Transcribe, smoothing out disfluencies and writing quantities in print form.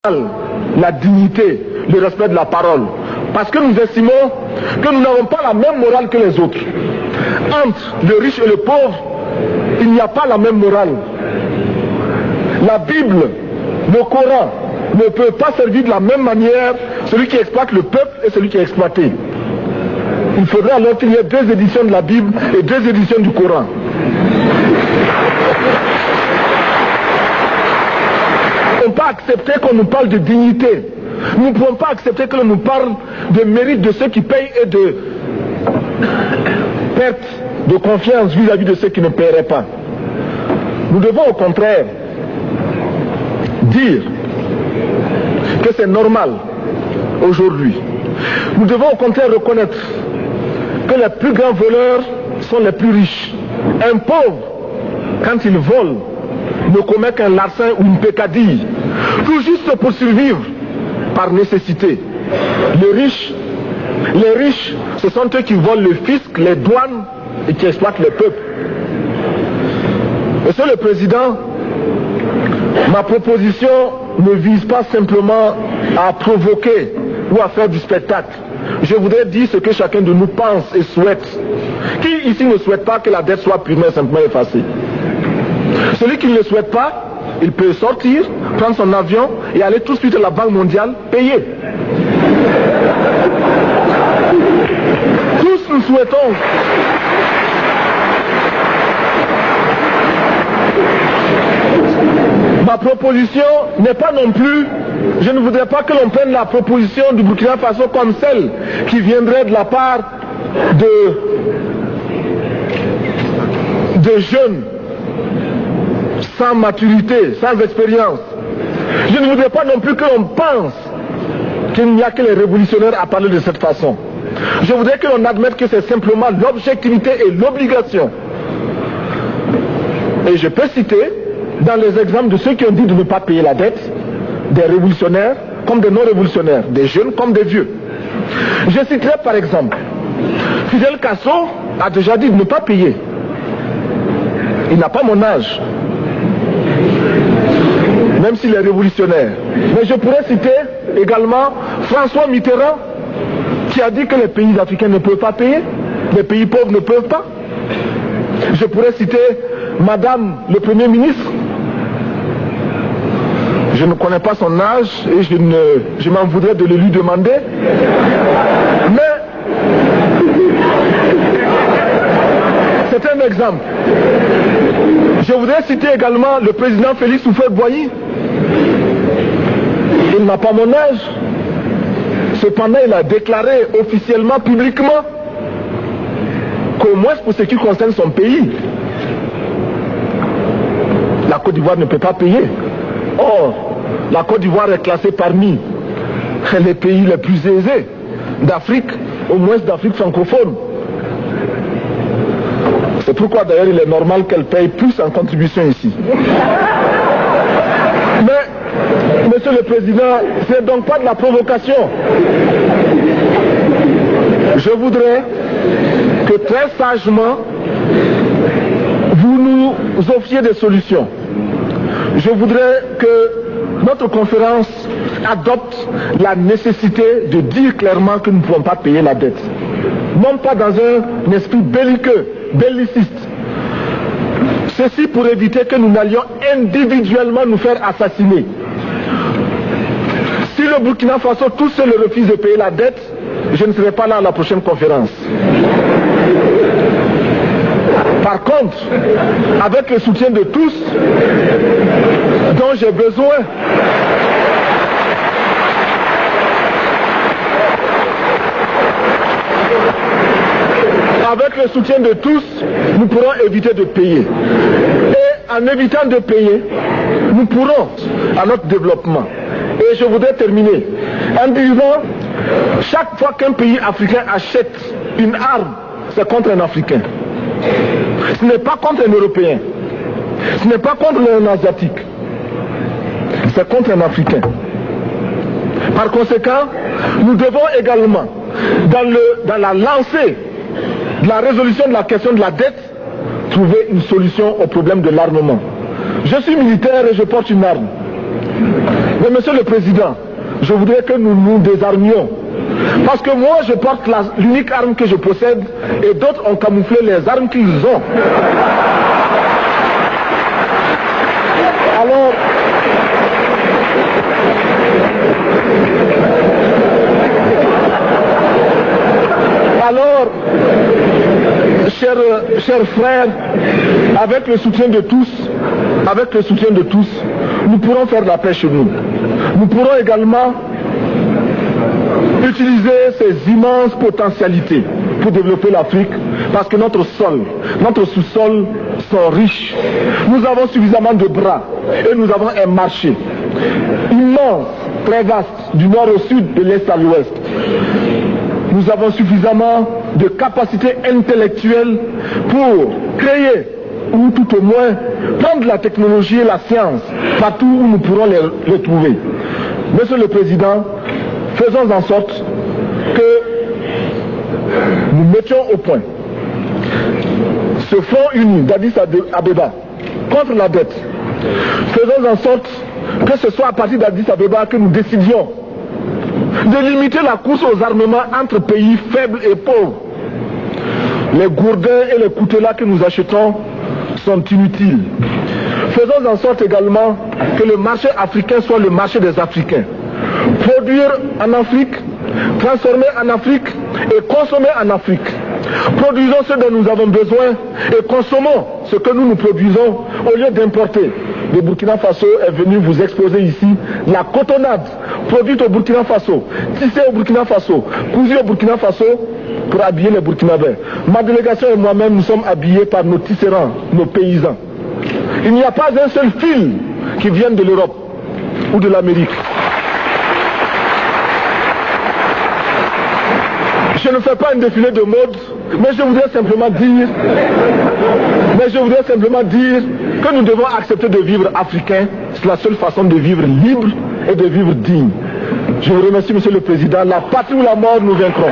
la dignité, le respect de la parole. Parce que nous estimons que nous n'avons pas la même morale que les autres. Entre le riche et le pauvre, il n'y a pas la même morale. La Bible, le Coran, ne peut pas servir de la même manière celui qui exploite le peuple et celui qui est exploité. Il faudrait alors qu'il y ait 2 éditions de la Bible et 2 éditions du Coran. Nous ne pouvons pas accepter qu'on nous parle de dignité. Nous ne pouvons pas accepter que l'on nous parle de mérite de ceux qui payent et de perte de confiance vis-à-vis de ceux qui ne paieraient pas. Nous devons au contraire dire que c'est normal aujourd'hui. Nous devons au contraire reconnaître que les plus grands voleurs sont les plus riches. Un pauvre, quand il vole, ne commet qu'un larcin ou une peccadille, tout juste pour survivre par nécessité. Les riches, ce sont eux qui volent le fisc, les douanes et qui exploitent le peuple. Monsieur le Président, ma proposition ne vise pas simplement à provoquer ou à faire du spectacle. Je voudrais dire ce que chacun de nous pense et souhaite. Qui ici ne souhaite pas que la dette soit purement et simplement effacée? Celui qui ne le souhaite pas, il peut sortir, prendre son avion et aller tout de suite à la Banque mondiale payer. Tous nous souhaitons ma proposition n'est pas non plus, je ne voudrais pas que l'on prenne la proposition du Burkina Faso comme celle qui viendrait de la part de jeunes sans maturité, sans expérience. Je ne voudrais pas non plus que l'on pense qu'il n'y a que les révolutionnaires à parler de cette façon. Je voudrais que l'on admette que c'est simplement l'objectivité et l'obligation. Et je peux citer dans les exemples de ceux qui ont dit de ne pas payer la dette, des révolutionnaires comme des non-révolutionnaires, des jeunes comme des vieux. Je citerai par exemple, Fidel Castro a déjà dit de ne pas payer. Il n'a pas mon âge, même s'il est révolutionnaire. Mais je pourrais citer également François Mitterrand, qui a dit que les pays africains ne peuvent pas payer, les pays pauvres ne peuvent pas. Je pourrais citer Madame le Premier ministre. Je ne connais pas son âge et je m'en voudrais de le lui demander. Mais c'est un exemple. Je voudrais citer également le président Félix Houphouët-Boigny. Il n'a pas mon âge. Cependant, il a déclaré officiellement, publiquement, qu'au moins pour ce qui concerne son pays, la Côte d'Ivoire ne peut pas payer. Or, la Côte d'Ivoire est classée parmi les pays les plus aisés d'Afrique, au moins d'Afrique francophone. C'est pourquoi d'ailleurs il est normal qu'elle paye plus en contribution ici. Mais, Monsieur le Président, ce n'est donc pas de la provocation. Je voudrais que très sagement, vous nous offriez des solutions. Je voudrais que notre conférence adopte la nécessité de dire clairement que nous ne pouvons pas payer la dette. Non pas dans un esprit belliqueux, belliciste. Ceci pour éviter que nous n'allions individuellement nous faire assassiner. Si le Burkina Faso tout seul refuse de payer la dette, je ne serai pas là à la prochaine conférence. Par contre, avec le soutien de tous, dont j'ai besoin, avec le soutien de tous, nous pourrons éviter de payer. Et en évitant de payer, nous pourrons à notre développement. Et je voudrais terminer en disant, chaque fois qu'un pays africain achète une arme, c'est contre un Africain. Ce n'est pas contre un Européen. Ce n'est pas contre un Asiatique. C'est contre un Africain. Par conséquent, nous devons également, dans la lancée de la résolution de la question de la dette, trouver une solution au problème de l'armement. Je suis militaire et je porte une arme. Mais Monsieur le Président, je voudrais que nous nous désarmions. Parce que moi, je porte l'unique arme que je possède et d'autres ont camouflé les armes qu'ils ont. Alors, chers frères, avec le soutien de tous, nous pourrons faire la paix chez nous. Nous pourrons également utiliser ces immenses potentialités pour développer l'Afrique, parce que notre sous-sol sont riches. Nous avons suffisamment de bras et nous avons un marché immense, très vaste, du nord au sud, de l'est à l'ouest. Nous avons suffisamment de capacités intellectuelles pour créer, ou tout au moins prendre la technologie et la science partout où nous pourrons les trouver. Monsieur le Président, faisons en sorte que nous mettions au point ce front uni d'Addis Abeba contre la dette. Faisons en sorte que ce soit à partir d'Addis Abeba que nous décidions de limiter la course aux armements entre pays faibles et pauvres. Les gourdins et les coutelas que nous achetons sont inutiles. Faisons en sorte également que le marché africain soit le marché des Africains. Produire en Afrique, transformer en Afrique et consommer en Afrique. Produisons ce dont nous avons besoin et consommons ce que nous produisons au lieu d'importer. Le Burkina Faso est venu vous exposer ici la cotonnade produite au Burkina Faso, tissée au Burkina Faso, cousue au Burkina Faso pour habiller les Burkinabés. Ma délégation et moi-même, nous sommes habillés par nos tisserands, nos paysans. Il n'y a pas un seul fil qui vienne de l'Europe ou de l'Amérique. Je ne fais pas un défilé de mode, mais je voudrais simplement dire que nous devons accepter de vivre africain. C'est la seule façon de vivre libre et de vivre digne. Je vous remercie, Monsieur le Président. La patrie ou la mort, nous vaincrons.